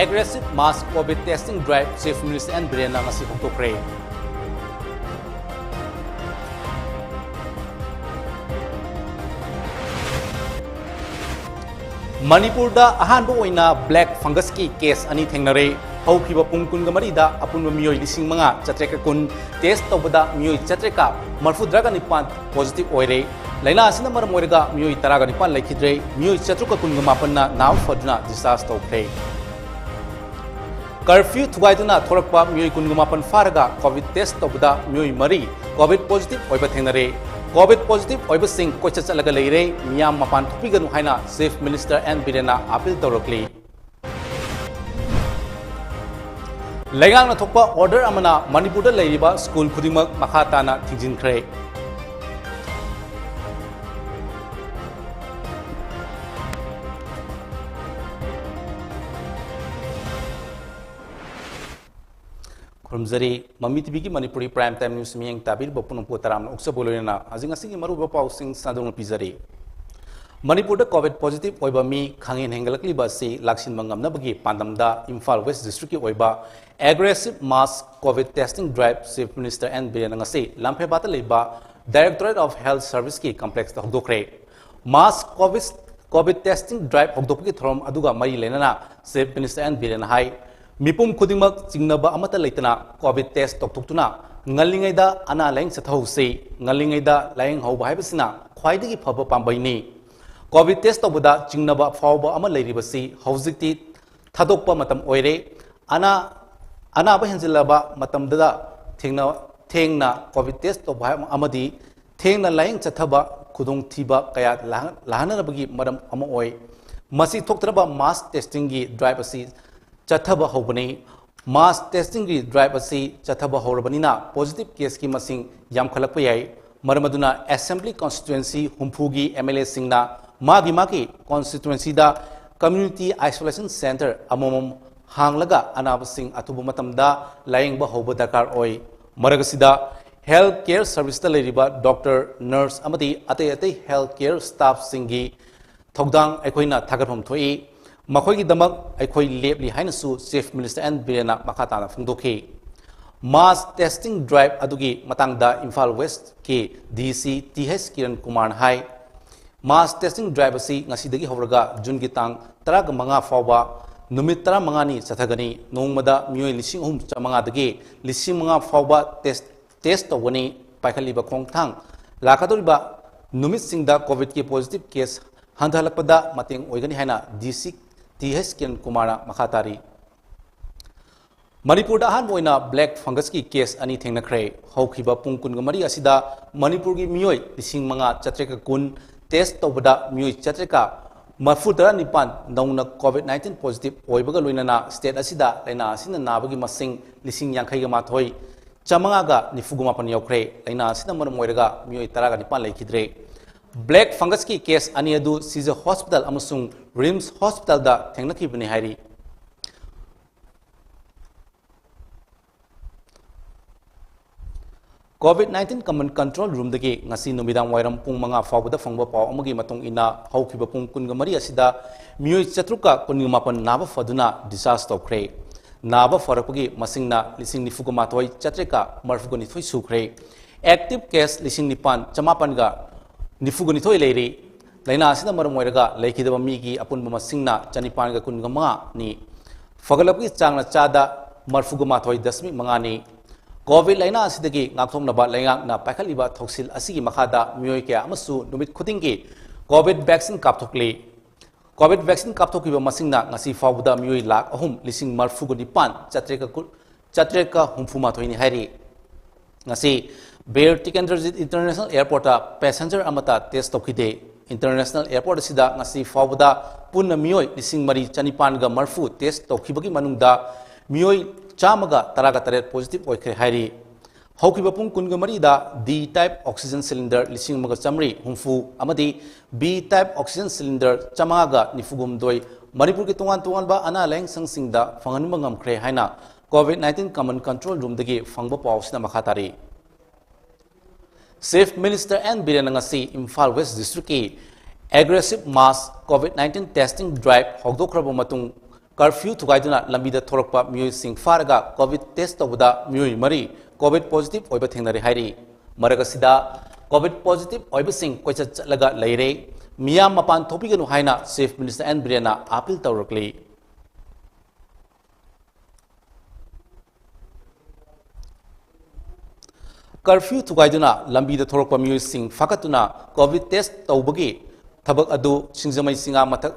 aggressive mass COVID testing drive Chief Minister N Biren ngasi hukdokre. Manipurda ahanba oina black fungus ki case ani thengnare. Haukiba pung kun gamarida apun miyoi lising mga chatreka kun test tobada miyoi chatreka marfudraga nipan positive oire. Laina asina maram oirega miyoi taraga nipan laikhidre miyoi chatruka kun gamapanna naw faduna disaster tokre. Curfew thugaiduna thorakpa miyoi kun gamapan faraga covid test tobada miyoi mari covid positive oiba thengnare. COVID positive oiba sing kocha chalaga leire miyam mapan thupiganu haina Chief Minister N Birena appeal tawrakli. Lengang na thokpa order amana Manipurda leiriba school khudimak makha tana thijinkhre. Kurumzari Mami TV ki Manipuri Prime Time News miyang tabir bapun umpu taram uksa bolorena azing asing maru bapa using sadung pizari. Manipurda COVID positive oiba mi khangin hengalakli ba se laksin mangam na bagi pandamda Imphal West District ki oiba aggressive mass COVID testing drive Chief Minister N Biren ngase lampe bata leba Directorate of Health Service ki complex ta hokdokre. Mass COVID testing drive hokdok ki thorom aduga mari lenana Chief Minister N Biren hai Mipum Kudimak Jingnaba Amata Laitana, COVID test Toktuna, Ngalingada, Ana Lang Satose, Ngalingada, Lang Ho Bibasina, Quaidi Papa Pambaini. COVID test of Buddha, Jingnaba, Fauba Amalabasi, Hositi, Tadopa Matam Oire, Ana Bahanzilaba, Matam Dada, Tengna, COVID test of Amadi, Tengna Lang Sataba, Kudung Tiba, Kayat, Lahana Bagi, Madam Amoy, Masi Toktaba mass testing driver seat. Chathaba hobani mass testing gi drive asi chathaba horabanina positive case ki masing yam khalakpa yai maramaduna assembly constituency humphugi MLA singna magi constituency da community isolation center amomom hanglaga anab sing atubu matamda laying ba hoba dakar oi maragasida health care service ta leriba doctor nurse amati ate health care staff singi thogdang ekoina thagathom thoi Makoy damak ay koy lepli hainasu Chief Minister N Birena makatana fungdoki. Mass testing drive adugi matangda Imphal West ke DC TH Kiran Kumar hai. Mass testing drive asi ngasidagi hawraga June gitang taraga mga fawba numit tara mga ni sathagani nongmada miyoi lising mga dagi lising mga fawba test tawani paikaliba khongthang lakadoriba numit singda COVID ke positive case handhalakpada mating oigani haina DC TH Kiran Kumara Makatari. Manipurda ahan boina black fungus ki case ani thengnakre haukiba pungkun gamari asida Manipur gi miyoi lising mga chatreka kun test tobada miyoi chatreka mafudara nipan nauna COVID-19 positive oibaga loinana state asida laina asina nabagi masing lising yankhai ga mathoi chamanga ga nifugumapan yaukre laina asina maram oiraga miyoi taraga nipan laikhidre. Black fungus ki case ani adu Caesar Hospital amasung RIMS Hospital da thengnaki bani hairi. COVID-19 Command Control Room dagi ngasi numidang wairam pung mga fawda fangba paw amagi matong ina haukiba pung kun gamari asida miyoi chatruka kungumapan naba faduna disaster kre. Naba farakagi masingna lising nifugama toy chatreka marfugani thoi sukre. Active case lising nipan chamapan ga Nifugani thoi leiri laina asina maram oiraga laikhidaba migi apun masingna chanipan ga kunga mga ni fagalapki changna chada marfugama thoi dasmi mga ni COVID laina asidagi ngakthomnaba laingak na pakhaliba thoksil asigi makhada miyoi kya amasu numit khudingi COVID vaccine kapthokli COVID vaccine kapthokiba masingna ngasi fawda miyoi lak ahum lising marfugani pan chatreka humfuma thoi ni hairi ngasi Bear Tikendrajit International Airport passenger amata test tokide International Airport sida ngasi fawda punna miyoi lising mari chanipan ga marfu test tokibagi manungda miyoi chamaga taraga taret positive oikhe hairi haukiba pung kunga mari da D type oxygen cylinder lising maga chamri humfu amadi B type oxygen cylinder chamaga nifugum doi Manipur ki tungan ba ana leng sangsingda fangan mangam khre haina COVID-19 Command Control Room dagi fangba pawsina makhatari Chief Minister N Biren ngasi Imphal West District ki aggressive mass COVID-19 testing drive hogdokraba matung curfew थुगाइदुना लंबीदा थोरकपा मियोइसिंग फारगा covid test तौबदा मियोइ मरी covid positive ओइबा थेंगनरे हाइरी मरगसिदा कोविड पॉजिटिव ओइबसिंग कोइचा चलगा लेरे मियाम मपान थोपिगनु हाइना चीफ मिनिस्टर एन बिरेना अपील तौरकली कर्फ्यू थुगाइदुना लंबीदा थोरकपा मियोइसिंग फाकतुना कोविड टेस्ट तौबगी थबक अदु सिंजमई सिंगा मथक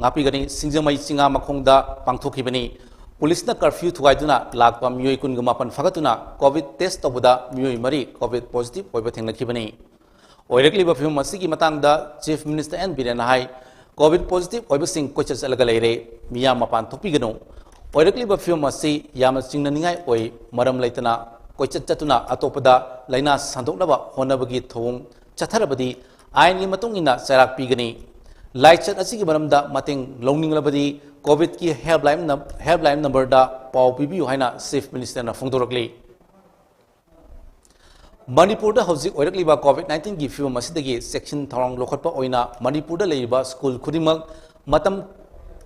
ngapi सिंजमई सिंगा मखोंगदा पांथोखिबनी पुलिसना कर्फ्यू थुगाइदुना लाकपा मियोइ कुनग मापन फगतुना कोविड टेस्ट तौबदा मियोइ मरी कोविड पॉजिटिव ओइबा थेंगनखिबनी ओइरकलिबा फिल्म मसिगी मतंगदा चीफ मिनिस्टर एन बिरेन हाई कोविड पॉजिटिव ओइबसिंग कोइचा चलगा लेरे मिया मपान थोपिगनो ओइरकलिबा फिल्म मसि याम चिंगननिंगाई ओइ मरम लेतना कोइचा चतुना अतोपदा लाइना संदोकनबा होनबगी थोंग चथरबदी आईन की मतुंग इना चराक पीगनी लाइचत असिगी मरमदा मतेंग लौनिंगलबदी कोविड की हेल्पलाइन नंबर दा पाव पीबीयु हाइना चीफ मिनिस्टर ना फोंदोरकली मणिपुर दा हौजिक ओइरकलिबा कोविड 19 की फिल्म असिदगी सेक्शन थौरंग लोखटपा ओइना मणिपुर दा लेइबा स्कूल खुदिमक मतम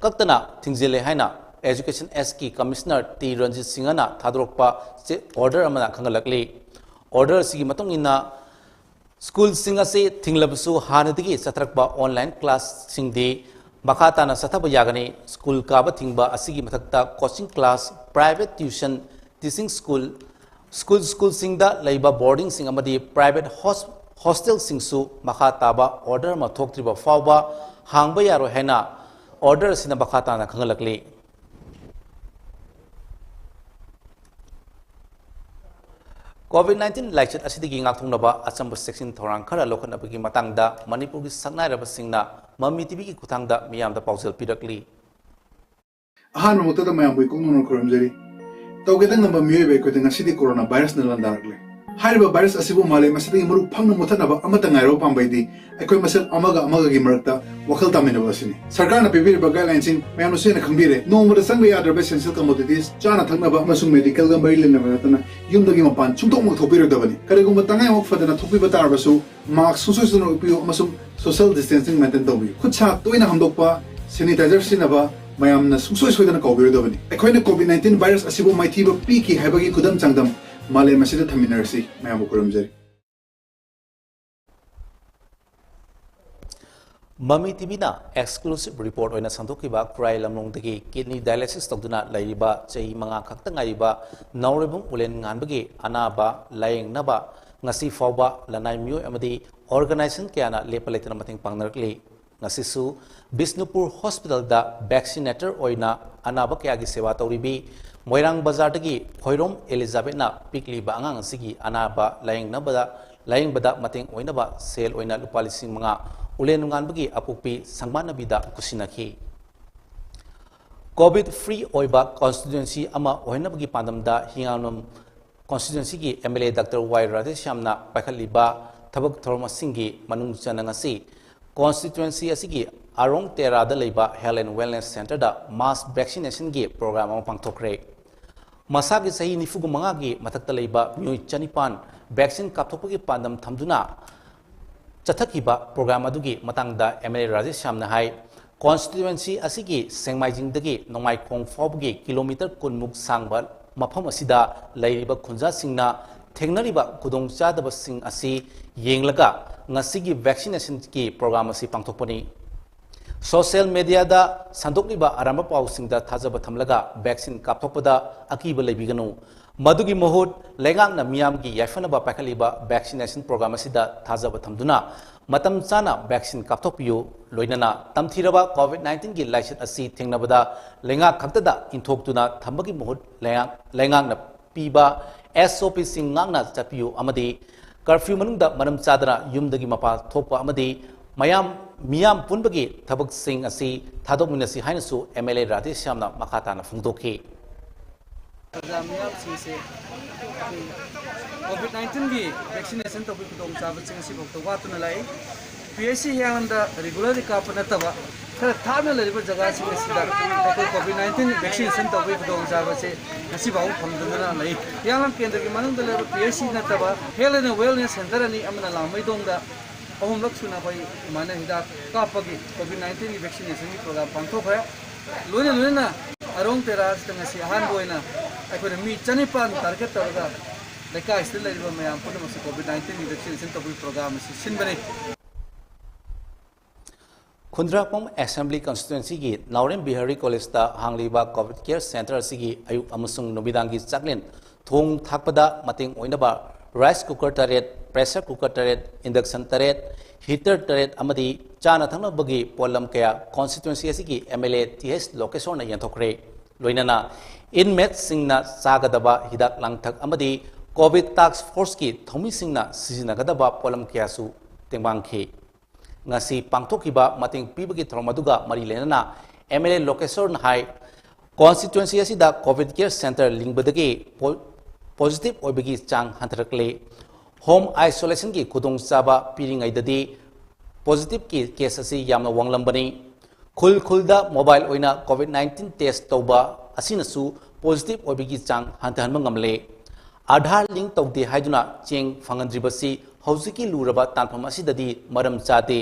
कक्तना थिंगजिले हाइना एजुकेशन एस की कमिश्नर टी रंजित सिंहना थादोरकपा ऑर्डर अमना खंगलकली ऑर्डर असिगी मतुंग इना स्कूल सिंगसे थिंगलबसु हानदगी सत्रकबा ऑनलाइन क्लास सिंगदी मखाताना सथब यागनी स्कूल काब थिंगबा असिगी मथक्ता coaching class private tuition teaching school सिंगदा लैबा बोर्डिंग सिंग अमदी प्राइवेट हॉस्टल सिंगसु मखाताबा ऑर्डर मा थोक्त्रिबा फावबा हांगबा यारो हैना ऑर्डर सिना मखाताना खंगलकली Covid 19 लाइचत असिदगी ngaktungnaba achamba section thorang khara lokhanabagi matangda manipur gi saknairaba singna mami tv gi kuthangda miyamda pausel pirakli ahan mutata mayam boi kongno koramjari tawgedang namba miyoy ko tanga sidi corona virus na landarle hariba virus asibu male masidi muru phangna muthanaba amata ngairo pambaidi akoi masal amaga gi marakta wakal tamina basini sarkar na pibir ba guidelines sing mayam sena khangbire no mu sang ya adra essential commodities chana thangnaba amasung medical ga bari lenna batana yumdagi mapan chungtok mu thopiro dabani karigum tangai ok fadana thopi batarabasu mask sususunu upiyo amasung social distancing maintain dobi khutcha toina hamdokpa sanitizer sinaba mayamna sungsoi soidana kawbiro dabani akoina covid 19 virus asibu maithiba piki haibagi kudam changdam male masida thaminarsi mayam kuramjari ममी टीवीना exclusive report ओइना संदोकिबा क्राइ लमनोंदगी kidney dialysis तौदुना लैरिबा चही मंगा खक्तंगाइबा नौरेबुम उलेन nganbagi अनाबा लायेंगनबा ngasi fawba lanai miyoi amadi organization kyana lepaletina mating pangnarkli ngasisu Bisnupur Hospital da vaccinator oina anaba kyagi sewa tawribi Moirang Bazar dagi Khoirom Elizabeth na pikli ba angang sigi anaba layengbada mating oinaba sel oina lupa lising mga ulen nganbagi apukpi sangmanabida kusinaki COVID free oiba constituency ama oinabagi pandamda hinganum constituency ki MLA Dr. Y Radheshyamna pakhaliba thabak thorma singi manung chanangasi constituency asigi Arong Tera da leiba Health and Wellness Center da mass vaccination gi program ama pangthokre masagi sahi nifugu manga gi mathakta leiba myoi chanipan vaccine kapthokpagi pandam thamduna Chathakiba program adugi matangda MLA Rajesh Shamna hai constituency asigi Sengmaijing dagi Nongmai Khong Fawbagi kilometer kunmuk sangba mafam asida lairiba khunja singna thengnariba kudong chadaba sing asi yenglaga ngasigi vaccination ki program asi pangthokpani social media da sandokliba aramba paw singda thajaba thamlaga vaccine kapthokpada akiba leibiganu Madugi Mohut Lengang na miyam gi yaifanaba pakhaliba vaccination program asida thajaba thamduna matam chana vaccine kapthokpiyo loinana tamthiraba COVID-19 gi laichet asi thengnabada lenga khaktada inthoktuna thambagi mohut lengang na piba SOP singangna chapiyo amadi curfew manungda manam chadana yumdagi mapa thokpa amadi miyam punbagi thabak sing asi thadokminasi hainasu MLA Rajesh Shamna makhatana phungdokhi COVID-19 की vaccination तो कुछ चावल सिंह भक्त बात न लाई PSC यांदा regularly का पनतवा खर थाना लेबर जगह सिंह सिदा COVID-19 वैक्सीनेशन तो कुछ चावल से नसी बाउ फंदना लाई यांग केंद्र के मनंग लेबर PSC नतवा हेल्थ एंड वेलनेस सेंटर नि अमना लामै दोंदा अहम लक्षुना भाई माने हिदा कापगी COVID-19 की वैक्सीनेशन की प्रोग्राम पांथोख है लोना अरोंग तेरा तंगसी अहान बोइना अखोन मी चनिपान टारगेट तौरगा लेका स्टिल लेरिबा मयाम पुनमस कोविड-19 वैक्सीनेशन तबुई प्रोग्राम सिनबने खुंद्रापम असेंबली कंस्टिट्युएंसी की नाउरेम बिहारी कॉलेज हांगलीबा कोविड केयर सेंटर की अयुक अमसुंग नुबिदांगी चाकलेन थोंग थाकपदा मतेंग ओइनबा राइस कुकर तरेट प्रेशर कुकर तरेट इंडक्शन तरेट हीटर तरेट अमदी चाना थंगनबगी पोलम कया कॉन्स्टिट्युएंसी की एमएलए टीएस लोकेशोर यंथोखरे लोइनना इनमेट सिंगना चागदबा हिदाक लांगथक अमदी कोविड टास्क फोर्स की थौमी सिंगना सिजिनगदबा पोलम कयासु तेंबांखे ngasi pangthokiba mating pibagi thromaduga mari lenana MLA Lokesor hai constituency asida COVID care center lingbadagi positive oibagi chang hantrakle home isolation ki khudong chaba piringai dadi positive ki case asi yamna wanglambani khulda mobile oina COVID-19 test tauba asinasu positive oibagi chang hantanma ngamle Aadhaar link taude haiduna cheng phangandribasi हौजिकी लूरबा तानफम असिददी मरम चाते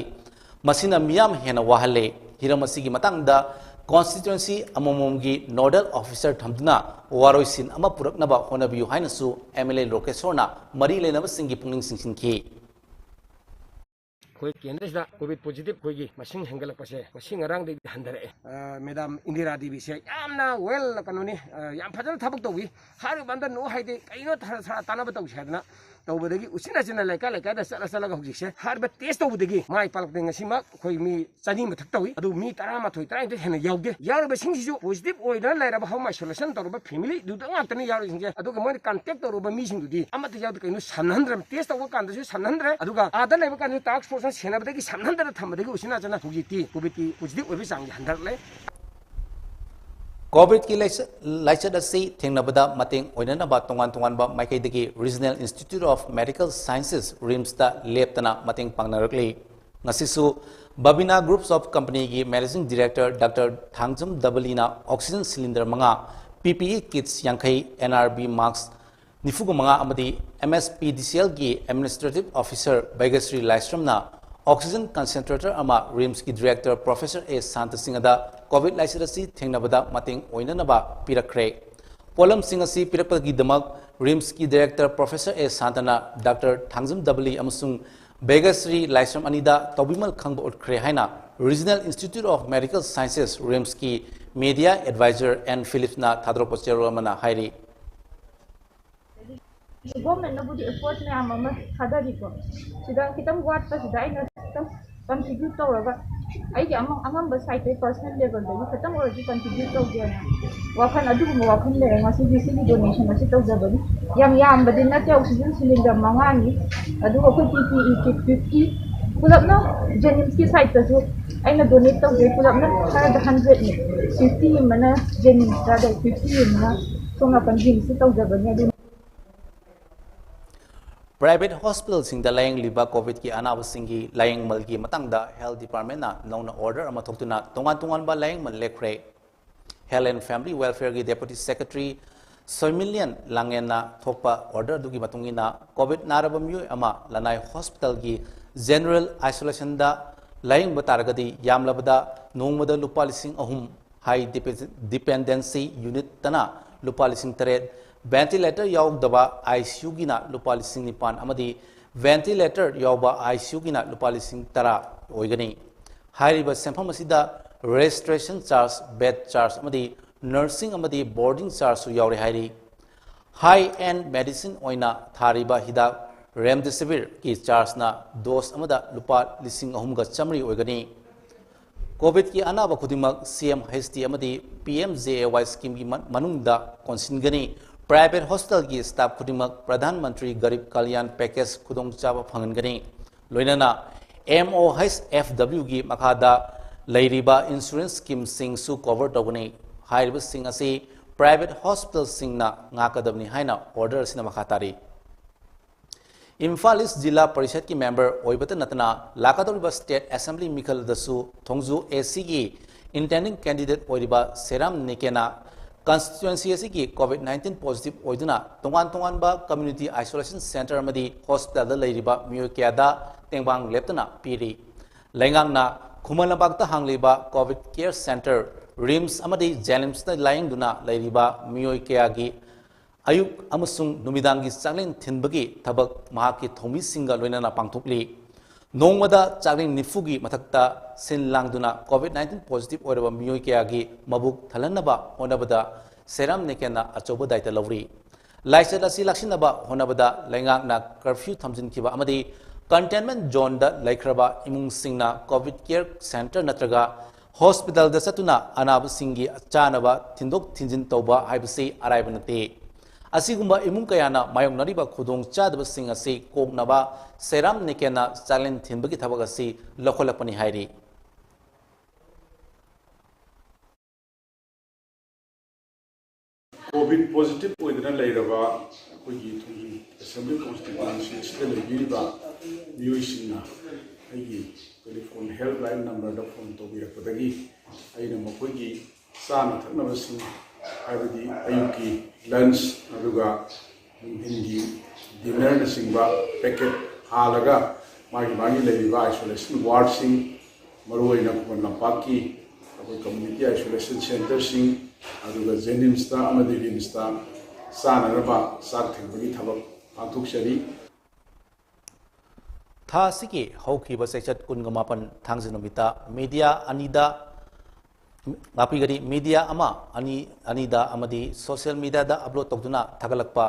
मसिना मियाम हेना वाहले Hiram असिगी मतंगदा constituency अमोमोमगी nodal officer थमदुना वारोइसिन अमा पुरकनबा होनबियु हाइनसु MLA लोकेशोरना मरी लेनब सिंगी पुंगिंग सिंसिनखी कोई केंद्र से Covid positive कोई machine हैंगल पसे machine रंग दे हंदरे मैडम इंदिरा देवी से यामना वेल कनोनी याम फजल थबक तोवी हर बंद नो हाइदे कइनो थरा तानब तौ छेदना तौबदगी उसिना चिना लेका लेका दा चला चला हौजिसे हर बे टेस्ट तौबदगी माइ पालकदे ngasiमा कोई मी चनी मथक तौई अदु मी 13 13 हेन यावदे यारबे सिंगिसु पॉजिटिव ओइना लाइरबा होम आइसोलेशन तौरबा फैमिली दुदा ngakतनी यारसिंगे अदुगा मोय कांटेक्ट तौरबा मी सिंगदुदी अमत यावदे कइनो सनहंद्रम टेस्ट तौबा कांदसु सनहंद्रे अदुगा आदा लेबा कांदसु टास्क फोर्स सेनाबदगी सनहंद्र थमदगी उसिना जना हुजिती कोविड की पॉजिटिव ओइबे सांगी हंदरले कोविड की लाइचत असी थेंगनबदा मतेंग ओइननबा तोंगान तोंगानबा माइकैदगी regional institute of medical sciences RIMS दा लेपतना मतेंग पांगनरकले ngasisu babina groups of company की मैनेजिंग डायरेक्टर डॉक्टर थांगजम दबलीना ऑक्सीजन सिलिंडर मंगा PPE किट्स यांखै NRB मार्क्स निफुगु मंगा अमदी MSPDCL की एडमिनिस्ट्रेटिव ऑफिसर बैगश्री लाइस्ट्रमना ऑक्सीजन कंसंट्रेटर अमा रिम्स की डायरेक्टर प्रोफेसर ए शांत सिंह दा कोविड लाइसरसी थेंगनबदा मतेंग ओइननबा पिरखरे पोलम सिंह असि पिरकपगी दमक रिम्स की डायरेक्टर प्रोफेसर ए शांतना डॉक्टर थांगजम दबली अमसुंग बेगश्री लाइसम अनिदा तौबिमल खंग उठखरे हाइना regional institute of medical sciences RIMS की मीडिया एडवाइजर एन फिलिप्सना थाद्रोप चेरोमना हाइरी गवर्नमेंट बुदी एफर्ट में आम थादरीको सिदा खितम वाटपसिदा आइना खितम कंट्रीब्यूट तौरगा आइगे अमम साइड पर्सनल लेवल दगी खितम ओरजी कंट्रीब्यूट तौगेना वाखन अदुगुम वाखन ले ngasi सिगी डोनेशन असि तौजबनी याम बदि नते ऑक्सीजन सिलिंडर मंगानी अदुगो कोई PPE किट 50 पुलपना जेनिम्स की साइड तसु आइना डोनेट तौगे पुलपना 100 नि 50 मना जेनिम्स दा 50 मना सोंगा पंजिंग सि तौजबनी प्राइवेट हॉस्पिटल सिंह दा लायंग लिबा कोविड की अनाब सिंगी लायंग मल की मतंगदा हेल्थ डिपार्टमेंट ना नौना ऑर्डर अमा थोक्तुना तोंगान तोंगान बा लायंग मल लेखरे हेल्थ एंड फैमिली वेलफेयर की डेप्यूटी सेक्रेटरी सोमिलियन लांगेना थोपा ऑर्डर दुगी मतुंगिना कोविड नारब म्यू अमा लनाई हॉस्पिटल की जनरल आइसोलेशन दा लायंग बतारगदी यामलबदा नोंगमदा लुपा लिसिंग अहुम हाई डिपेंडेंसी यूनिट तना लुपा लिसिंग तरेट वेंटिलेटर यावदबा ICU गिना लुपा लिसिंग निपान अमदी वेंटिलेटर यावबा ICU गिना लुपा लिसिंग तरा ओइगनी हाइरिबा सेंफम असिदा registration charge bed charge अमदी नर्सिंग अमदी बोर्डिंग चार्ज सु यावरे हाइरी हाई एंड मेडिसिन ओइना थारिबा हिदा रेमडेसिविर की चार्ज ना डोज अमदा लुपा लिसिंग अहुमगा चमरी ओइगनी कोविड की अनाब खुदिमक CMHT अमदी PMJAY स्कीम की मनुंगदा कोनसिनगनी प्राइवेट हॉस्पिटल की स्टाफ खुदिमक प्रधानमंत्री गरीब कल्याण पैकेज खुदोंग चाबा फंगनगनी लोइनना MOHFW की मखादा लैरिबा इंश्योरेंस स्कीम सिंग सु कवर तौगनी हाइरिबा सिंग असि प्राइवेट हॉस्पिटल सिंगना ngaकदबनी हाइना ऑर्डर सिना मखातारी इम्फाल ईस्ट जिला परिषद की मेंबर ओइबत नतना लाकादोरिबा स्टेट असेंबली मिखल दसु थोंगजु AC की इंटेंडिंग कैंडिडेट ओइरिबा सेराम निकेना कंस्टिट्युएंसी की कोविड-19 पॉजिटिव ओइदुना तोंगान तोंगानबा कम्युनिटी आइसोलेशन सेंटर अमदी हॉस्पिटल लैरिबा मियो क्यादा तेंबांग लेपतना पीरी लेंगांगना खुमलबागता हांगलिबा कोविड केयर सेंटर रिम्स अमदी जेनिम्स लाइंगदुना लैरिबा मियोय कयागी अयुक अमसुंग नुमिदांगी चांगलें थिनबगी थबक महाकी थोमी सिंगा लोइनाना पांथोकली नोंगमदा चांगलें निफुगी मथक्ता सिन लांगदुना कोविड-19 पॉजिटिव ओरबा मियोय कयागी मबुक थलनबा होनबदा सेराम नेकेना अचौब दायित्व लौरी लाइसेट असी लाक्सिनबा होनबदा लैंगांगना कर्फ्यू थमजिनखिबा अमदी कंटेनमेंट जोन दा लैख्रबा इमुंग सिंगना कोविड केयर सेंटर नत्रगा हॉस्पिटल दा सतुना अनाब सिंगी चानबा थिंदोक थिंजिन तौबा हाइबसी अराइब नते असिगुम्बा इमुंग कयाना मायोंगनरिबा खुदोंग चादबसिंग असि कोकनबा सेराम नेकेना चालेन थिनबगी थबक असि लखोलकपनि हाइरि कोविड पॉजिटिव होइदना लेरबा अखोगी थुंगी असेंबली कॉन्स्टिट्यूएंसी सिदा लेबिरिबा मियोइसिंगना अइगी टेलीफोन हेल्पलाइन नंबर दा फोन तोबिरकदगी अइना मखोगी चाना थक्नबसिंग हाइबदी अयुकी लंच अदुगा हिंदी डिनर नसिंगबा पैकेट हालगा मागी मागी लेबिबा आइसोलेशन वार्ड सिंग मरुइना कोन लंपाकी अखोई कम्युनिटी आइसोलेशन सेंटर सिंग अदुगा जेनिम्सता अमदी रिम्सता सानरबा साक थेंबगी थबक पांथोकसरी था सिकी हौखिबा सेक्शन कुनगमापन थांजनुमिता मीडिया अनिदा मापीगरी मीडिया अमा अनिदा अमदी सोशल मीडिया दा अपलोड तौदुना थगलकपा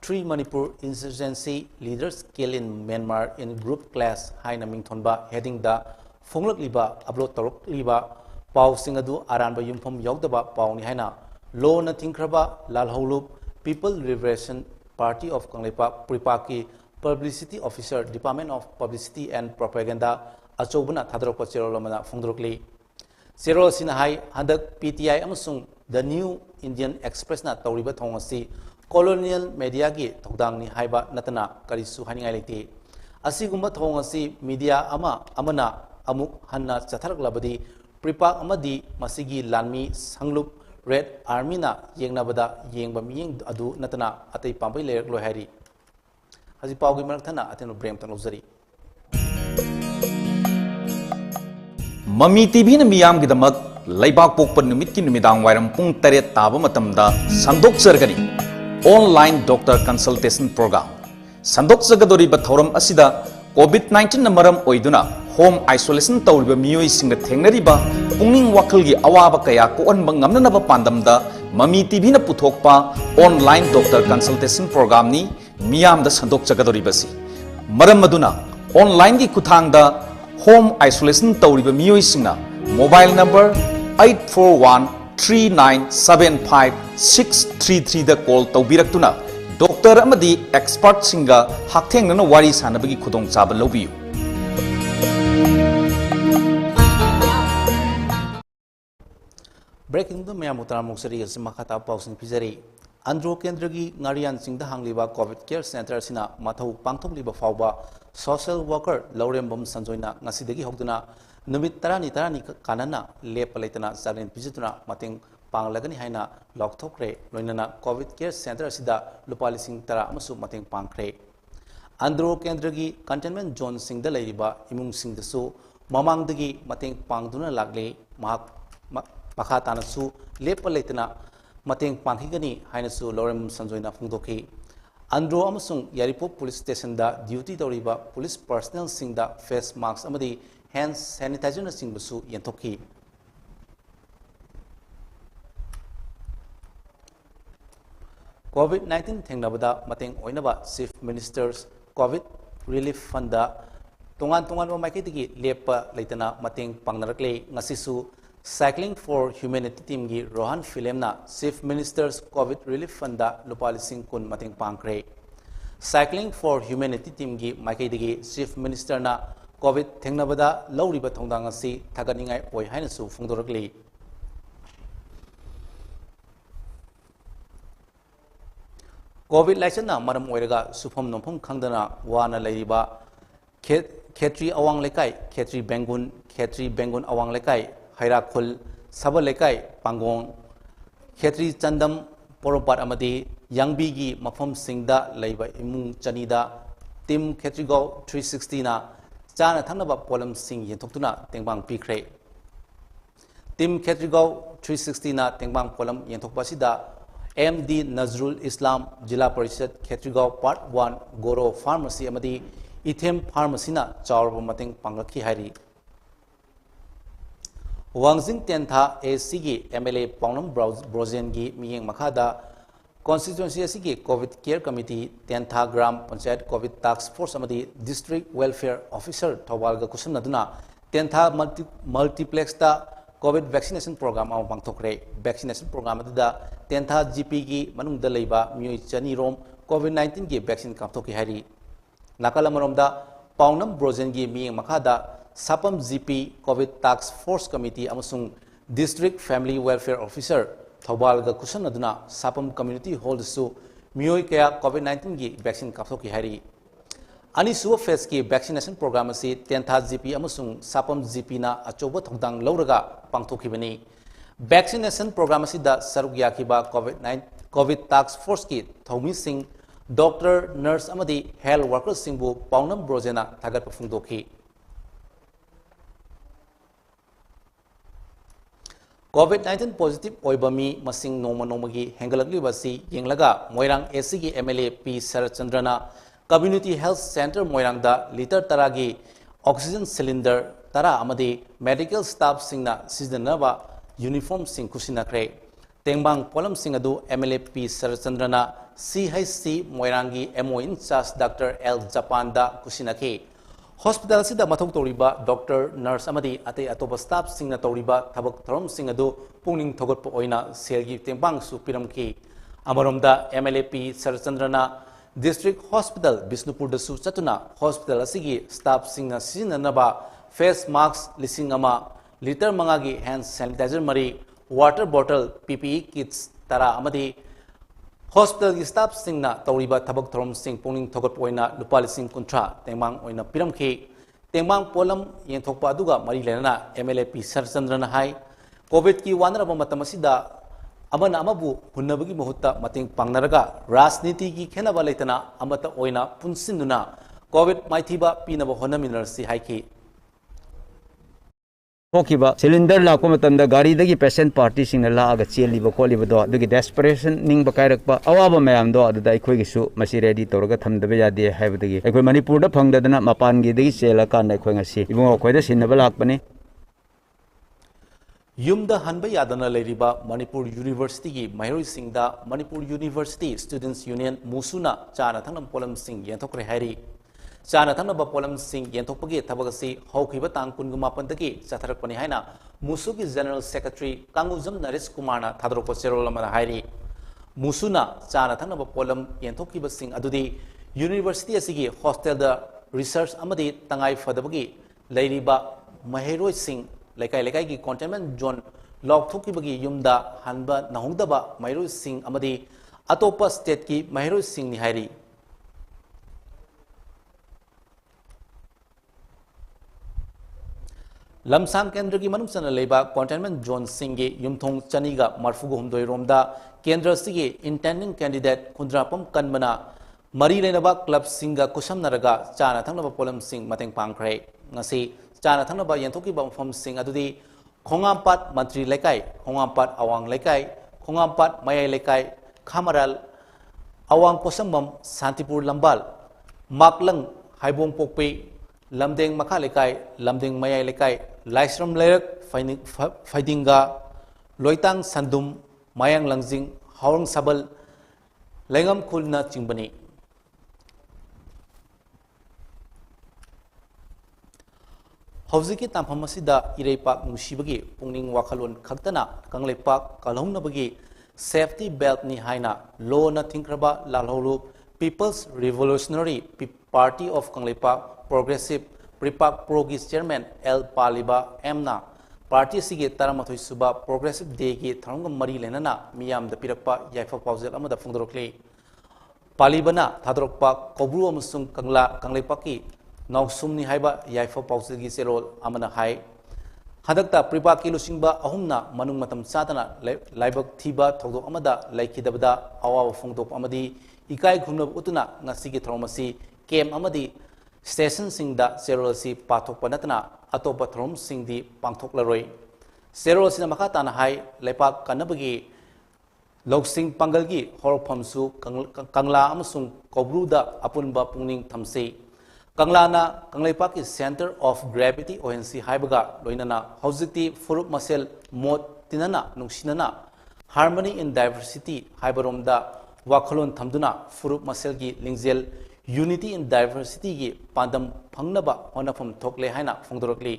3 Manipur insurgency leaders kill in Myanmar in group clash हाइना मिंगथोनबा हेडिंग दा फोंगलकलिबा अपलोड तौरकलिबा पाउसिंग अदु अरानबा युमफम यौदबा पाउनी हाइना लोन थिंख्रबा लालहौलुप people liberation party of Kangleipak प्रिपाकी publicity officer department of publicity and propaganda अचौबना थादरकपा चेरोलमना फोंदरकली चेरोल सिना हाई हंदक पीटीआई अमसुंग द न्यू इंडियन एक्सप्रेस ना तौरिबा थोंगसी कॉलोनियल मीडिया की थौदांगनी हाइबा नतना करिसु हानिंगाई लेते असिगुम्बा थोंगसी मीडिया अमना अमुक हन्ना चथरकलबदी प्रिपाक अमदी मसिगी लानमी संगलुप रेड आर्मी ना येंगनाबदा येंगबा मियेंग अदु नतना अतै पांबै लेरकलो हाइरी हजि पाउगी मरकथना अतेनो ब्रेम तन उजरी ममी टीवी ने मियाम की दमक लैबाक पोकप नुमित की नुमिदांग वायरम पुंग तरेत ताब मतमदा संदोक्सरगनी ऑनलाइन डॉक्टर कंसल्टेशन प्रोग्राम संदोक्सगदोरिबा थौरम असिदा कोविड-19 न मरम ओइदुना होम आइसोलेशन तौरिबा मियोइ सिंग थेंगनरिबा पुंगिंग वाखलगी अवाबा कया कोअनबा ngamnanaba पांदमदा ममी टीवी न पुथोकपा ऑनलाइन डॉक्टर कंसल्टेशन प्रोग्राम नि मियाम द संदोक्सगदोरिबसी मरम मदुना ऑनलाइन की खुथांगदा होम आइसोलेशन तौरिबा मियोइसिंगना मोबाइल नंबर 8413975633 दा कॉल तौबिरक्तुना डॉक्टर अमदी एक्सपर्ट सिंगा हाक्थेंगना वारी सानबगी खुदोंग चाबा लौबियु ब्रेकिंग द मैम उतरामुक्सरी मखाता पाउसिंग पिजरी आंध्रो केंद्र की नारियान सिंह हांगलीबा कोविड केयर सेंटर सिना मथौ पांथोकलीबा फावबा सोशल वर्कर लौरेंबम संजोइना ngasiदगी हौदुना नुमित तरानी कानना लेप लेतना चालेन पिजुना मतेंग पांगलगनी हाइना लौथोक्रे लोइनना कोविड केयर सेंटर सिदा लुपा लिसिंग तरा अमसु मतेंग पांगख्रे आंध्रो केंद्र की कंटेनमेंट जोन सिंगदा लैरिबा इमुंग सिंगदसु ममांगदगी मतेंग पांगदुना लागले मखा तानसु लेप लेतना मतेंग पांखिगनी हाइनसु लौरेम संजोइना फोंदोखी आंध्रो अमसुंग यारिपो पुलिस स्टेशन दा ड्यूटी तौरिबा पुलिस पर्सनल सिंगदा फेस मास्क अमदी हैंड सैनिटाइजर सिंगबसु यंथोखी कोविड-19 थेंगनबदा मतेंग ओइनबा chief minister's covid relief fund तोंगान माइकैदगी लेप लेतना मतेंग पांगनरकले ngasisu cycling for humanity team की रोहन फिल्मना chief minister's covid relief fund लुपा लिसिंग कुन मतेंग पांगख्रे साइक्लिंग फॉर ह्यूमैनिटी टीम की माइकैदगी चीफ मिनिस्टरना कोविड थेंगनबदा लौरिबा थोंदांग असि थागनिंगाय ओइ हाइनसु फोंदोरकली कोविड लाइसना मरम ओइरगा सुफम नोफम खंगदना वाना लैरिबा खेत्री अवांग लेकाय खेत्री बेंगुन अवांग लेकाय हैराखुल सब लेकाय पांगोंग खेत्री चंदम पोरोपाट अमदी यांगबी की मफम सिंगदा लैबा इमुंग चनीदा टीम खेत्रीगौ 360 ना चाना थंगनबा पोलम सिंग येंथोक्तुना तेंबांग पीख्रे टीम खेत्रीगांव 360 ना तेंगबांग पोलम येंथोकपासिदा MD Nazrul Islam जिला परिषद खेत्रीगांव पार्ट 1 गोरो फार्मेसी अमदी इथेम फार्मेसी ना चावरब मतेंग पांगखी हारी वांगजिंग तेंथा AC की MLA पाउनम ब्रोजेन की मियेंग मखादा कॉन्स्टिट्यूएंसी की covid care committee Tentha gram panchayat covid task force अमदी डिस्ट्रिक्ट वेलफेयर ऑफिसर थौबालगा कुसुमनदुना तेंथा मल्टीप्लेक्स ता कोविड वैक्सीनेशन प्रोग्राम पांथोखरे वैक्सीनेशन प्रोग्राम तेंथा GP की मनुंगदा लेबा मियोई चनीरोम कोविड 19 की वैक्सीन कापथोकी हारी नाकल अमरोमदा पाउनम ब्रोजेन की मियेंग मखादा Sapam GP covid task force committee अमसुंग डिस्ट्रिक्ट फैमिली वेलफेयर ऑफिसर थौबालगा कुसुमनदुना सापम कम्युनिटी हॉलदसु मियोई कया कोविड 19 की वैक्सीन कापथोकी हारी अनिसुब फेस की वैक्सीनेशन प्रोग्राम से तेंथा GP अमसुंग सापम GP ना अचोब थौदांग लौरगा पांथोखिबनी वैक्सीनेशन प्रोग्राम असिदा सरुक याखिबा कोविड टास्क फोर्स की थौमी सिंह डॉक्टर नर्स अमदी हेल्थ वर्कर्स सिंहबु पाउनम ब्रोजेना थागत फुंगदोखी कोविड 19 पॉजिटिव ओइबमी मसिंग नोमगी हेंगलगलिबसी येंगलगा मोइरांग AC की MLA P शरदचंद्रना कम्युनिटी हेल्थ सेंटर मोइरांगदा लीटर तरा की ऑक्सीजन सिलेंडर तरा अमदी मेडिकल स्टाफ सिंगना सिजनबा यूनिफॉर्म सिंग कुसिनखरे तेंगबांग पोलम सिंग अदु MLA P शरदचंद्रना CHC मोइरांगी MO in charge doctor L Japan दा कुसिनखे हॉस्पिटल सिदा मथौ तौरिबा डॉक्टर नर्स अमदी अते अतोप स्टाफ सिंगना तौरिबा थबक थरम सिंग अदु पुंगनिंग थोगतप ओइना सेलगी तेंबांग सु पिरमकी अमरोमदा MLA P शरदचंद्रना डिस्ट्रिक्ट हॉस्पिटल बिष्णुपुर दसु चतुना हॉस्पिटल असिगी स्टाफ सिंगना सिजननबा फेस मास्क लिसिंग अमा लीटर मंगागी हैंड सैनिटाइजर मरी वाटर बॉटल PPE किट्स तरा अमदी हॉस्पिटल की स्टाफ सिंगना तौरिबा थबक थरम सिंग पुंगनिंग थोगत ओइना लुपा लिसिंग कुंथ्रा तेंबांग ओइना पिरमखी तेंबांग पोलम येंथोकपा अदुगा मरी लेना MLA P शरदचंद्रना हाई कोविड की वानरबा मतम असिदा अमन अमबु हुन्नबगी मुहुत्ता मतेंग पांगनरगा राजनीति की खेनबा लेतना अमता ओइना पुनसिनुना कोविड माइथिबा पीनबा होनमिनरसी हाइकी होकिबा सिलेंडर लाको मतंदा गाड़ी दगी पेशेंट पार्टी सिंग लागा चेलिबा कोलिबदो दुगी डेस्परेशन निंग बकायरकपा अवाबा मयामदो अदुदा अखोयगिसु मसी रेडी तौरगा थमदबे यादे हाइबदगी अखोय मणिपुरदा फंगदना मपानगी दगी चेला कान अखोय ngasi इबुंग अखोयदा सिनबा लाकपने युमदा हनबा यादना लेरिबा मणिपुर यूनिवर्सिटी की महरोई सिंगदा मणिपुर यूनिवर्सिटी स्टूडेंट्स यूनियन मुसुना चाना थंगम पोलम सिंग येंथोकरे हाइरी चाना थंगबा पोलम सिंग येंथोकपगे थबगसी हौखिबा तांग कुनगुमापनदगी चथरकपनि हाइना मुसु की जनरल सेक्रेटरी कांगुजम नरेश कुमारना थादरोको चेरोल अमदा हाइरी मुसुना चाना थंगबा पोलम येंथोकिबा सिंग अदुदी यूनिवर्सिटी असिगी हॉस्टल द रिसर्च अमदी तंगाई फदबगी लेरिबा महरोई सिंग लेकाई लेकाई की कंटेनमेंट जोन लौथोकीबगी युमदा हनबा नहुदबा महरोई सिंग अमदी अतोपा स्टेट की महरोई सिंग नि हाइरी लमसांग केंद्र की मनुचना लेबा कंटेनमेंट जोन सिंगे युमथोंग चनीगा मरफुगो हुमदोई रोमदा केंद्र सिगे इंटेंडिंग कैंडिडेट खुंद्रापम कनबना मरी लेनबा क्लब सिंगा कुसमनरगा चाना थंगनबा पोलम सिंग मतेंग पांगख्रे ngasi चाना थंगनबा येंथोकीबा मफम सिंग अदुदी खोंगामपाट मंत्री लेकाई खोंगामपाट अवांग लेकाई खोंगामपाट मयाई लेकाई खामराल अवांग पोसंबम शांतिपुर लंबाल माकलंग हाइबोंग पोकपे लमदेंग मखा लेकाई लमदेंग मयाई लेकाई लाइस्रम लेरक फाइदिंगा लोइतांग संदुम मायांग लंगजिंग हावरंग सबल लेंगम खुलना चिंबनी हौजिकी तामफम असिदा इरेपाक नुसिबगी पुंगनिंग वाखलोन खक्तना कंगलेपाक कलहौनबगी सेफ्टी बेल्ट नि हाइना लो न थिंख्रबा लालहौलु People's Revolutionary Party of Kangleipak Progressive PREPAK Pro की चेयरमैन एल पालिबा एमना पार्टी सिगे तरमथोई सुबा प्रोग्रेसिव डे की थरंग मरी लेनना मियाम द पिरकपा याइफा पाउजेल अमदा फुंगदरोकले पालिबना थादरोकपा कोब्रु अमसुंग कंगला कंगलेपाकी नौसुमनी हाइबा याइफा पाउजेल की सेरोल अमना हाई हदकता प्रिपाक की लुसिंगबा अहुमना मनुंग मतम चातना लाइबक थीबा थौदोक अमदा लाइखिदबदा अवाव फुंगदोक अमदी इकाई खुनब उतुना ngasi थरोमसी came अमदी station सिंगदा सेरोलसी पाथोक पनतना Atop थरोम सिंगदी पांथोक लरोई Serol sina maka tan hai lepak kanabagi Loksing Pangalgi horfamsu Kangla amasung Kobruda apunba pungning thamse Kangla na Kangleipaki Center of Gravity ONC haibaga loinana hojikti furup masel mot tinana nungsinana Harmony in Diversity haibaromda wakhalon thamduna furup maselgi lingzel Unity in Diversity gi pandam phangnaba honafam thokle haina phongdorokli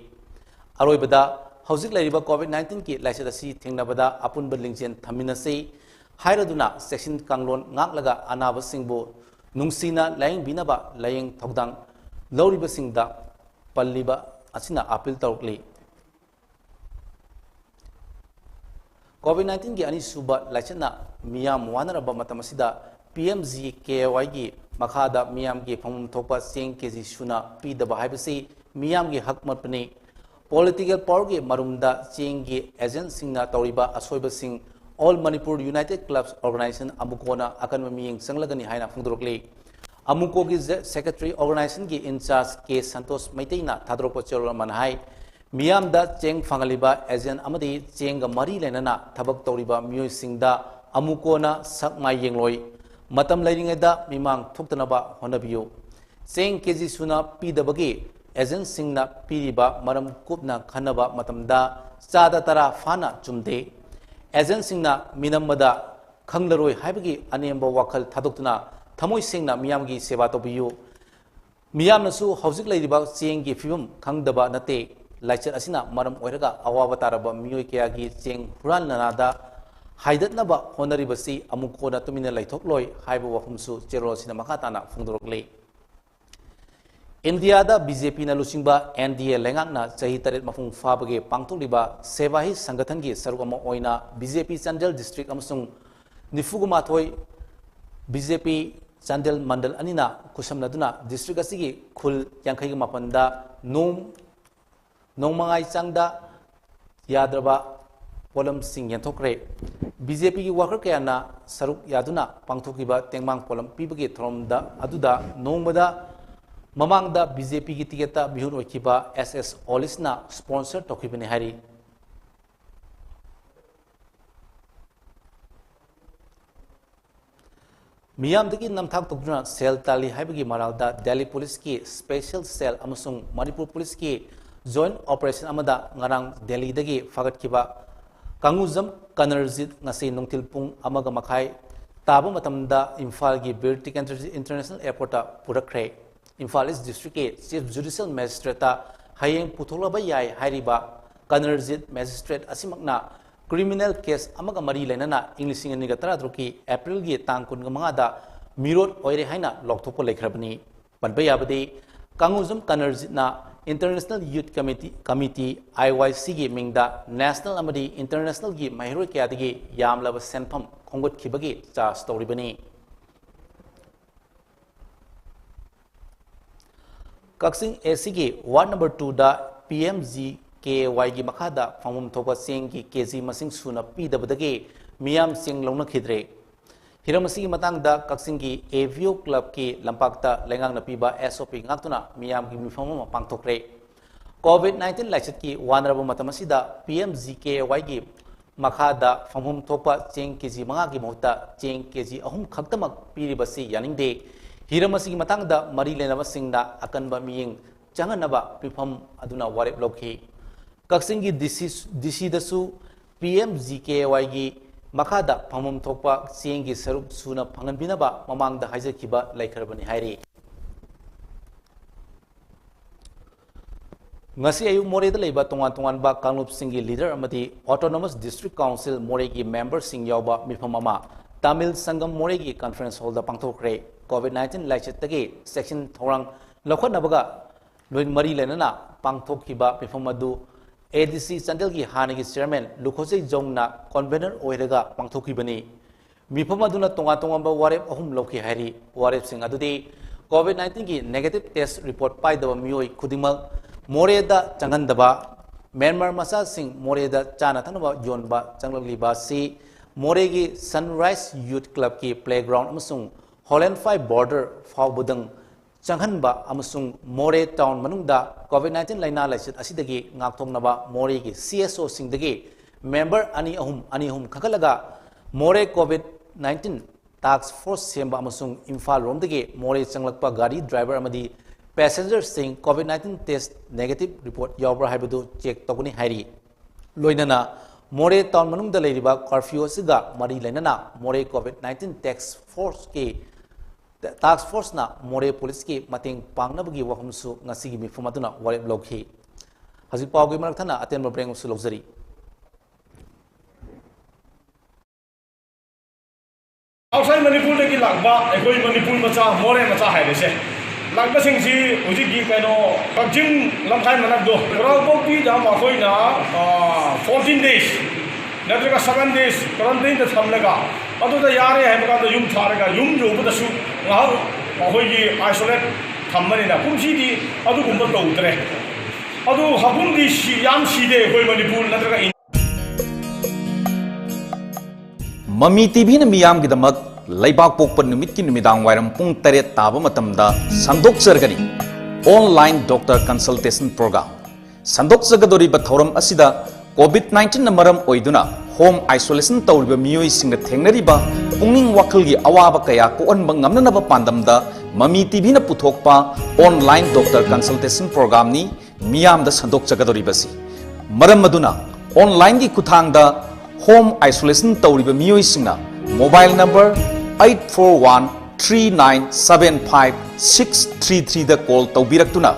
aroibada hojik lairiba COVID-19 ki laisada si thingnabada apunba lingzen thaminase Hairaduna section Kanglon ngak anaba singbo nungsina laying binaba laying thogdang loriba singda palliba asina appeal tawkli COVID-19 gi ani suba lachana miyam wanaraba matamasida PMGKY gi makhada miyam gi phomum thopa seng kg suna pidaba haibasi miyam gi hakmatpani political power gi marumda cheng gi agent singna tawriba asoiba sing All Manipur United Clubs Organization Amukona akan memiyeng sanglagani haina phongdorokli Amuko gi secretary organization gi in charge K Santos Maiteina thadrokpa chorol manhai miyam da cheng phangaliba agent amadi cheng ga mari lenana thabak tawriba miyoi singda Amukona sakmai yengloi matam lairingai da mimang thoktanaba honabiyo cheng kg suna pidabagi agent singna piriba maram kupna khanaba matamda chada tara fana chumde Agent singna minamada khanglaroi haibagi anemba wakhal thadokna thamoi singna miyamgi seva tobiyu miyamnasu hojik lairiba chengi fibum khangdaba nate laichar asina maram oiraga awaba taraba miyoi kayagi cheng huran nanada haidatnaba honaribasi amukona tumina laithokloi haiba wafumsu cherol sina makatana phongdorokle India da BJP na lusingba NDA lengakna chahi taret mafung fabage pangtoliba sevahi sangathan gi sarugama oina BJP Chandel district amasung nifugumathoi BJP Chandel mandal anina kusamnaduna district asigi khul yankhai gi mapanda nongmangai changda yadraba polam sing yanthokre BJP gi worker kayana saruk yaduna pangthokiba tengmang polam pibage thromda aduda nongmada Mamangda BJP ki tigeta bihun okiba SS Olisna sponsor tokibani hari Miyam dagi namthak tokduna sel tali haibagi maralda Delhi Police ki special cell amasung Manipur Police ki joint operation amada ngarang Delhi dagi fagat kiba Kanguzam Kanerjit ngasi nongtil pung amaga makai taba matamda Imphal gi Bir Tikantarjit International Airport purakre Imphal East District ke Chief Judicial Magistrate hayeng putholaba yai hairiba Kanerjit Magistrate asimakna criminal case amaga mari lenana English ni gatara droki April gi tang kun gamanga da mirot oire haina lokthokpo lekhrabani panbayabadi Kanguzum Kanerjit na International Youth Committee IYC gi mingda national amadi international gi mahiroi kyadagi yamlaba senpham khongot khibagi cha story bani Kaksing AC ki Ward number 2 da PMGKY gi makhada famum thopa seng ki KG masing suna pidabadagi miyam sing longna khidre hiramasi gi matang da Kaksing ki AVO club ki lampakta lengang na piba SOP ngaktuna miyam gi mifamama pangthokre COVID-19 laichet ki wanraba matamasi da PMGKY gi makhada famum thopa cheng KG manga gi mohta cheng KG ahum khaktamak piribasi yaningde Hiramasi matangda mari lenaba singda akanba miyeng changanaba pifam aduna warep lokhi Kaksingi DC dasu PMGKY gi makada phamum thokpa sengi saruk suna phangan binaba mamangda haijakiba laikharbani hairi ngasi ayu more da leiba tongan ba Kanglup singi leader amati Autonomous District Council more gi member sing yawba mifamama Tamil Sangam more gi conference hall da pangthokre COVID-19 laichetagi section thorang lokhonabaga loin mari lenana pangthokkiba pifamadu ADC Chandel gi hanagi chairman Lukhosei Jongna convener oiraga pangthokibani mifamaduna tonga warep ahum lokhi hari warep sing adudi COVID-19 gi negative test report paidaba mioi khudingmak moreda changandaba Myanmar masa sing moreda chana thanaba yonba changloliba si moregi Sunrise Youth Club ki playground amasung Holland 5 border Faubudang चंगहनबा अमसुंग more town मनुंगदा कोविड-19 लाइना लाइसित असिदगी ngakthongnaba मोरे की CSO सिंगदगी member अनि अहुम खगलगा मोरे कोविड-19 task force सेंबा अमसुंग Imphal रोमदगी मोरे चंगलकपा गाड़ी driver अमदी passenger सिंग कोविड-19 test negative report यावब्रा हाइबदु check तगुनी हाइरी लोइनना मोरे town मनुंगदा लेरिबा curfew असिगा मरी लेनना मोरे कोविड-19 task force ना मोरे police की मतेंग पांगनबगी वहमसु ngasiगी मिफुम अदुना वारेप लौखी हजि Pawgi मरथना अतेन ब्रेंगसु लौजरी outside Manipur की लागबा एकोई मणिपुर मचा मोरे मचा हाइबेसे लागबा सिंगसी हुजी की कइनो कजिंग लमखाइ मनकदो रावपोकी दा माखोइना 14 days नत्रगा 7 days क्वारंटाइन द थमलगा अदुदा यारे हाइबका द युम थारगा युम जोबदसु गाव माखोइगी आइसोलेट थममनिना कुमसीदी अदुगुंब तौद्रे अदु हबुंदी याम सीदे एकोई मणिपुर नत्रगा ममी टीवी ने मियाम की दमक लैबाक पोकप नुमित की नुमिदांग वायरम पुंग तरेत ताब मतमदा संदोक्सरगनी ऑनलाइन डॉक्टर कंसल्टेशन प्रोग्राम संदोक्सगदोरी बथौरम असिदा कोविड-19 न मरम ओइदुना होम आइसोलेशन तौरिबा मियोइ सिंग थेंगनरिबा पुंगिंग वाखल की अवाब कया कोअनब ngamnanaba पांदमदा ममी टीवी न पुथोकपा ऑनलाइन डॉक्टर कंसल्टेशन प्रोग्राम नि मियाम द संदोक्सगदोरिबसी मरम मदुना ऑनलाइन की खुथांगदा होम आइसोलेशन तौरिबा मियोइसिंगना मोबाइल नंबर 8413975633 द कॉल तौबिरक्तुना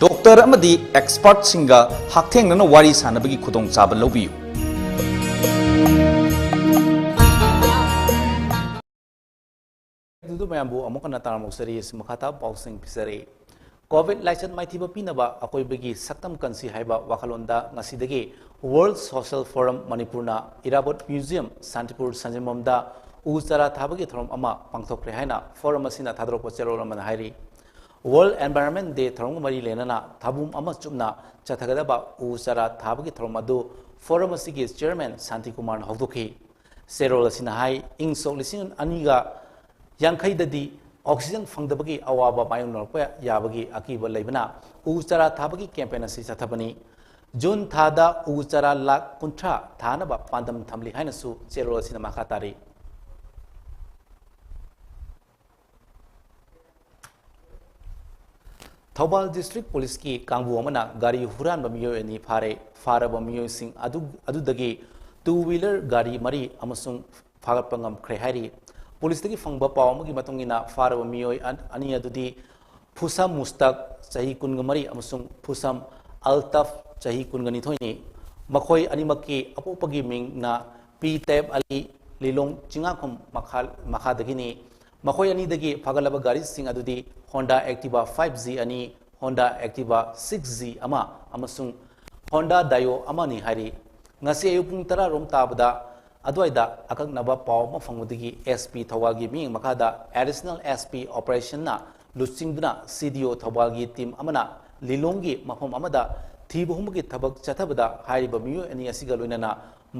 डॉक्टर अमदी एक्सपर्ट सिंगा हाक्थेंगना वारी सानबगी खुदोंग चाबा लौबियु दुदु मयामबु अमुकना तारमोक्सरी मखाता पाउसिंग पिसरे कोविड लाइसन माइथिबा पिनबा अकोइबगी सक्तम कंसी हाइबा वाखलोंदा ngasiदगी वर्ल्ड सोशल फोरम मणिपुरना इराबोट म्यूजियम शांतिपुर संजममदा उचारा थाबगी थरम अमा पांगथोक्रे हाइना फोरम असिना थादरोप चेरोल अमन हाइरी वर्ल्ड एनवायरनमेंट डे थरम मरी लेनना थाबुम अमा चुमना चथगदबा उचारा थाबगी थरम अदु फोरम असिगी चेयरमैन शांति कुमार हौदोखी चेरोल असिना हाइ इंग सोक लिसिंग अनिगा यांखैददी ऑक्सीजन फंगदबगी अवाबा मायोनरप याबगी अकीब लेबना उचारा थाबगी कैंपेन असि चथबनी जून थादा उचारा लाख कुंठा थानबा पांदम थमली हाइनसु चेरोल असिना माखातारी थौबाल डिस्ट्रिक्ट पुलिस की कांगबु अमना गाड़ी हुरानबा मियोय अनि फारबा मियोयसिंग अदुदगी टू व्हीलर गाड़ी मरी अमसुंग फागतपा ngamkhre हाइरी पुलिस की फंगबा पाव अमगी मतुंगिना फारबा मियोय अनि अदुदी फुसम मुस्तक सही कुनगमरी अमसुंग फुसम अल्तफ सही कुनगनिथोइनी मखोय अनिमकी अपोपगी मिंगना पी टैब अली लिलोंग चिंगाखम मखादगिनी मखोय अनिदगी फागलबा गाड़ी सिंग अदुदी होंडा एक्टिवा 5G अनि होंडा एक्टिवा 6G अमा अमसुंग होंडा डायो अमानी हारी ngasi ayupung tara rom tabada adwaida akaknaba paw ma fangudigi SP thawagi ming makada additional SP operation na lusingduna CDO thawagi team amana lilongi mafam amada thibuhumgi thabak chathabada hairiba miyo ani asiga loinana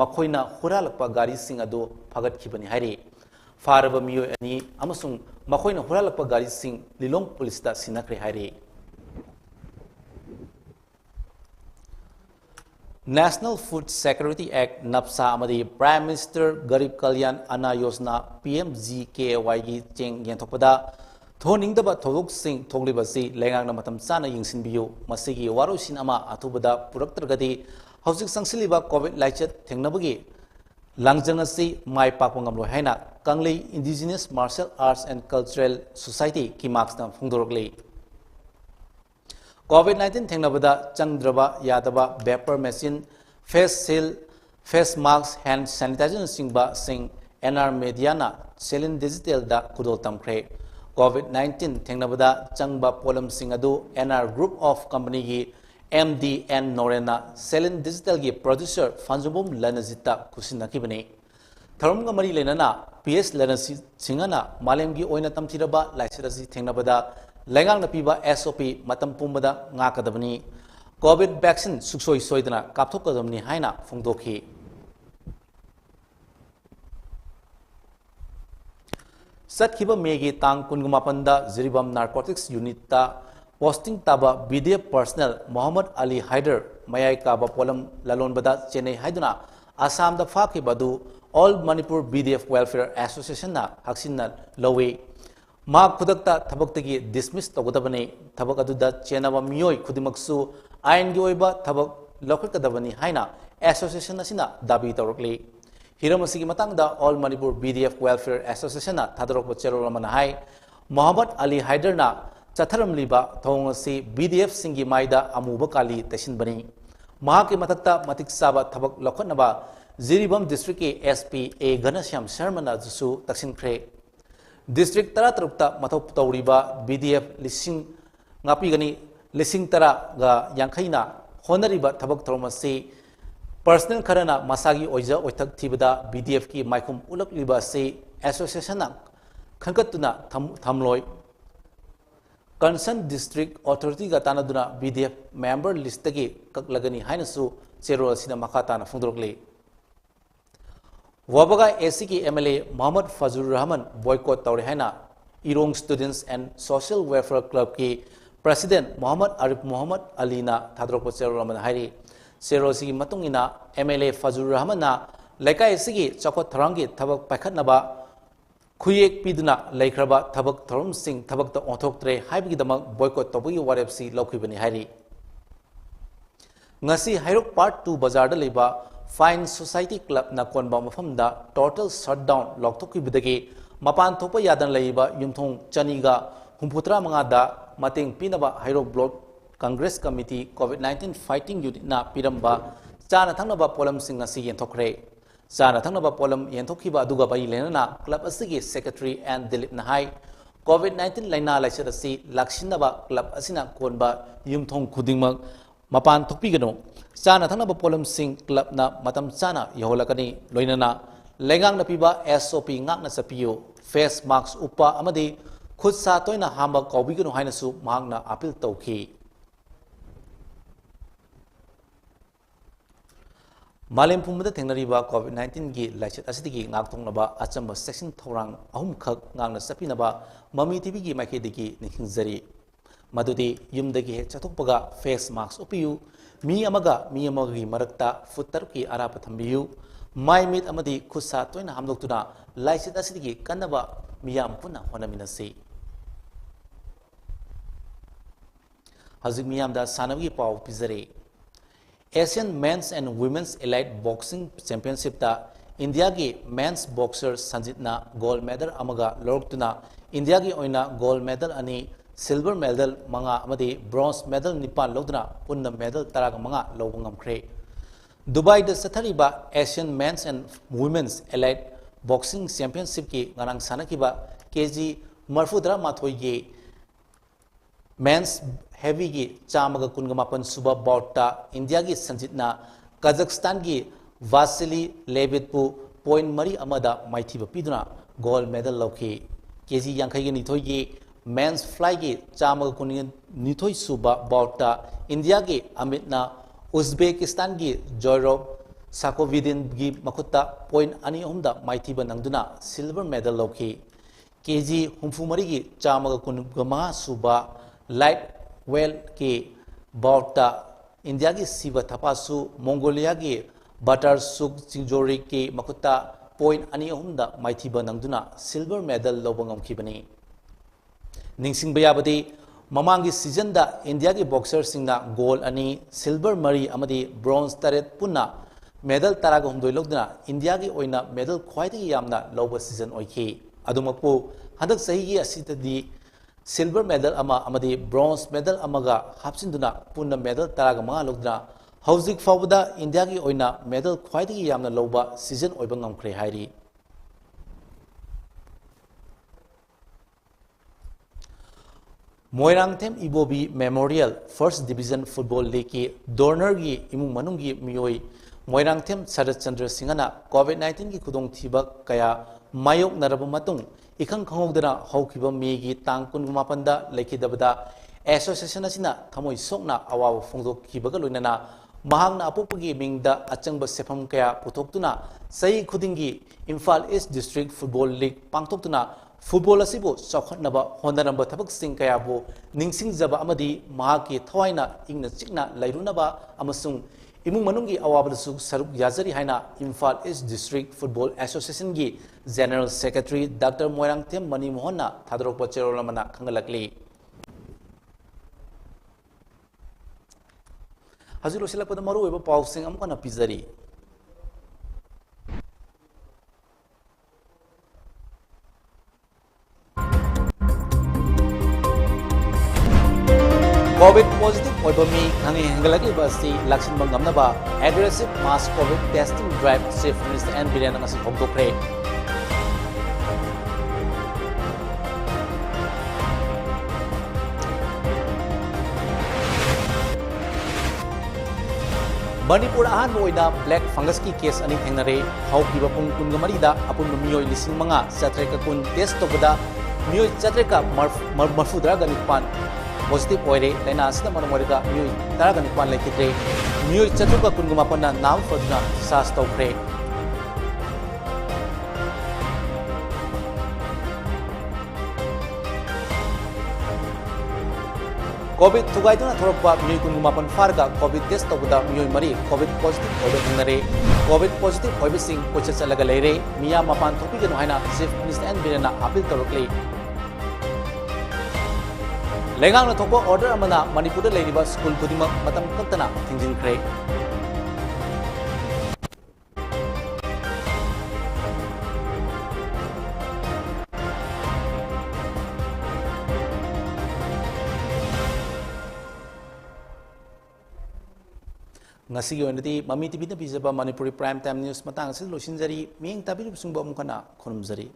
makhoina huralakpa gari sing adu phagat khibani hairi faraba miyo ani amasung makhoina huralakpa gari sing lilong police da sinakre hairi National Food Security Act NAPSA amadi Prime Minister Garib Kalyan Anna Yojana PMGKY gi cheng yenthokpada thoningdaba thodok sing thoglibasi lengang na matam chana yingsinbiyu masigi warosin ama athubada puraktragadi hausik sangsiliba covid laichet thengnabagi langjangasi mai pakwangamlo haina Kanglei Indigenous Martial Arts and Cultural Society ki marks na phungdorokle COVID-19 थेंगनबदा चंद्रबा यादबा vapour machine face seal face mask hand sanitiser सिंगबा सिंग NR मीडियाना Seilin digital दा खुदोल तमख्रे COVID-19 थेंगनबदा चंगबा पोलम सिंग अदु एनआर ग्रुप ऑफ कंपनी की MDN नोरेना सेलिन डिजिटल की प्रोड्यूसर फंजुबुम लनजिता कुसिनकिबने थरमगा मरी लेनना PS लनसि सिंगना मालेमगी ओइना तमथिरबा लाइसेंस थेंगनबदा लेंगांग पीबा SOP मतम पुंबदा ngakadabani कोविड वैक्सीन सुक्सोई सोइदना कापथोकदमनि हाइना फोंदोखि Satkiba Megi Tang Kungumapanda Ziribam Narcotics Unit posting taba BDF personnel Muhammad Ali Haider Mayai Kaba Polam Lalon Bada Chennai Haiduna Assam the Faki Badu All Manipur BDF Welfare Association na Haksinna Lowe Ma Kudakta Tabaktagi dismiss Togodabani Tabakaduda Chenava Mioi Kudimaksu Iron Gioiba Tabak Lokadabani Haina Association Nasina Dabi Torokli Hiramasi Matanga All Manipur BDF Welfare Association na Tadrok Cheromanahai Muhammad Ali Haider na Chatharam Liba Thongasi BDF Singi Maida Amuba Kali Teshin Bani Mahaki Matakta Matik Saba Tabak Lokanaba Ziribam District SP A Ganasham Sharmana Zusu Taksin Kre District Taratrukta Matop Tauriba BDF Lising Ngapigani Lising Tara ga Yankaina Honoriba Tabak Thomasi Personal Karana Masagi Oja Otak Tibada BDF ki Maikum Ulak Liba Se Association Kankatuna Thamloi Concerned District Authority Gatanaduna BDF member list ki Kaklagani Hainasu Zero Sina Makatana Fundrokli Wabaga AC ki MLA Muhammad Fazur Rahman boycott Taurihana Irong Students and Social Welfare Club ki President Muhammad Arif Muhammad Alina Tadroko Zero Rahman Hari Zero Sigi Matungina MLA Fazur Rahman na Leka AC ki Chakot Tharangi Tabak Pakat Naba Kuyek Piduna Laikraba Tabak Thorum Singh Tabak the Otoktre Haibigidama boycott Tobugi WFC Lokibani Hari Ngasi Hairok Part 2 Bazar da Liba Fine Society Club na Konba Mafamda Total Shutdown Loktoki Bidagi Mapan Topa Yadan Laiba Yumthong Chaniga Humputra Mangada Mating Pinaba Hairok Block Congress Committee COVID-19 Fighting Unit na Piramba Chana Thangnaba Polam Singh Ngasi Yentokre Chana Thangnaba Polam Yentokiba Aduga Bai Lenana Club Asigi Secretary and Dilip Nahai COVID-19 Laina Laisha Asi Lakshinaba Club Asina Konba Yumthong Kudingmak Mapan Tokpigano Chana Thangnaba Polam Singh Club na Matam Chana Yaholakani Loinana Lengang Napiba SOP Ngakna Sapiyo Face Marks Upa Amadi Khud Sa Toina Hamba Kaubigano Hainasu Mahangna Apil Tauki Malim Pumada Tenariba COVID-19 gi Lachet Asidigi Ngaktongnaba Achamba Section Thorang Ahum Khak Ngangna Sapinaba Mami TV gi Makidigi Nikhingzari Madudi Yumdagi Chatokpaga Face Marks Upiyu Mi Amaga Marakta Futtaruki Arapatambiyu Mai Meet Amadi Kusa Toina Hamdoktuna Lachet Asidigi Kanaba Miyam Puna Honaminasi Hazik Miyamda Sanavi Pau Pizare Asian Men's and Women's Elite Boxing Championship ta India ki Men's Boxer Sanjitna Gold Medal Amaga Lorktuna India ki Oina Gold Medal Ani Silver Medal Manga Amadi Bronze Medal Nipan Lodna Punna Medal Taraga Manga Lobangam Kre Dubai the Sathariba Asian Men's and Women's Elite Boxing Championship ki Ngarang Sanakiba KG Marfudra Mathoi ge Men's Heavy gi Chamaga Kungamapan Suba Bauta India gi Sanjitna Kazakhstan gi Vasily Levitpu Point Mari Amada Maithiba Piduna Gold Medal Loki KG Yankai gi Nithoi gi Men's Fly gi Chamaga Kuningan Nithoi Suba Bauta India gi Amitna Uzbekistan gi Joyrov Sakovidin gi Makutta Point Ani Humda Maithiba Nangduna Silver Medal Loki KG Humfumari gi Chamaga Kunugama Suba Light Well ke Bauta India ki Siva Thapasu Mongolia ki Batar Suk Singjori ke Makuta Point Ani Ahumda Maithiba Nangduna Silver Medal Lobangam Kibani Ningsing Bayabadi Mamangi season da India ki boxer singna gold ani silver mari amadi bronze taret punna medal taraga humdoi logduna India ki oina medal khwaidagi yamna loba season oiki adumapu hadak sahi gi asitadi silver medal ama amadi bronze medal amaga hapsinduna punna medal taraga ma logduna hauzik fawda India ki oina medal khwaidagi yamna loba season oiba ngamkhre hairi Moirangthem Ibobi Memorial First Division Football League ki donor gi imung manung gi miyoi Moirangthem Sarat Chandra Singhana COVID-19 ki khudong thiba kaya mayok naraba matung ikhang khangogdana haukiba me gi tang 18 da lekidabada association asina thamoi sokna awaw phongdok kibaga loinana mahangna apopagi mingda achangba sefam kaya putoktuna sai khudingi Imphal East District Football League pangtoktuna football असिबो चौखटनबा होनरंबा थबकसिंग कयाबो निंगसिंगजबा अमदी महाकी थवाइना इंगना चिकना लैरुनबा अमसुंग इमुंग मनुंगी अवाबदसु सरुक याजरी हाइना Imphal east district football association की जनरल सेक्रेटरी डॉक्टर मोयरांगथेम मणिमोहनना थादरोकपा चेरोलमना खंगलकली हजू लोसिलपद मरुओइबा पाउसिंग अमकना पिजरी कोविड पॉजिटिव होइबा मी खंगे हेंगलकलिबा असि लक्षिनबा ngamnaba aggressive mass covid testing drive chief minister N Biren ngasi hongdokre Manipur ahan oina black fungus ki case ani thengnare haukiba pung kungamari da apun miyoi lising manga chatreka kun test tobada miyoi chatreka marfudra ganipan positive oire laina asida manomorika miyoi tara ganipan lekhitre miyoi chatruka kungumapana nam fadna sas tokre COVID thugaiduna thorokpa miyoi kungumapan farga COVID test tobada miyoi mari COVID positive oibe thengnare COVID positive oibe sing kocha chalaga leire miya mapan thopiganu haina chief minister N Birena appeal torokle लेगांग थोप order अमना Manipur लेरिबा school खुदिमक मतम कक्तना थिंजिनख्रे ngasi gi onati mami tv na bijaba manipuri prime time news matang sil losinjari ming tabi subsungba mukana khonumjari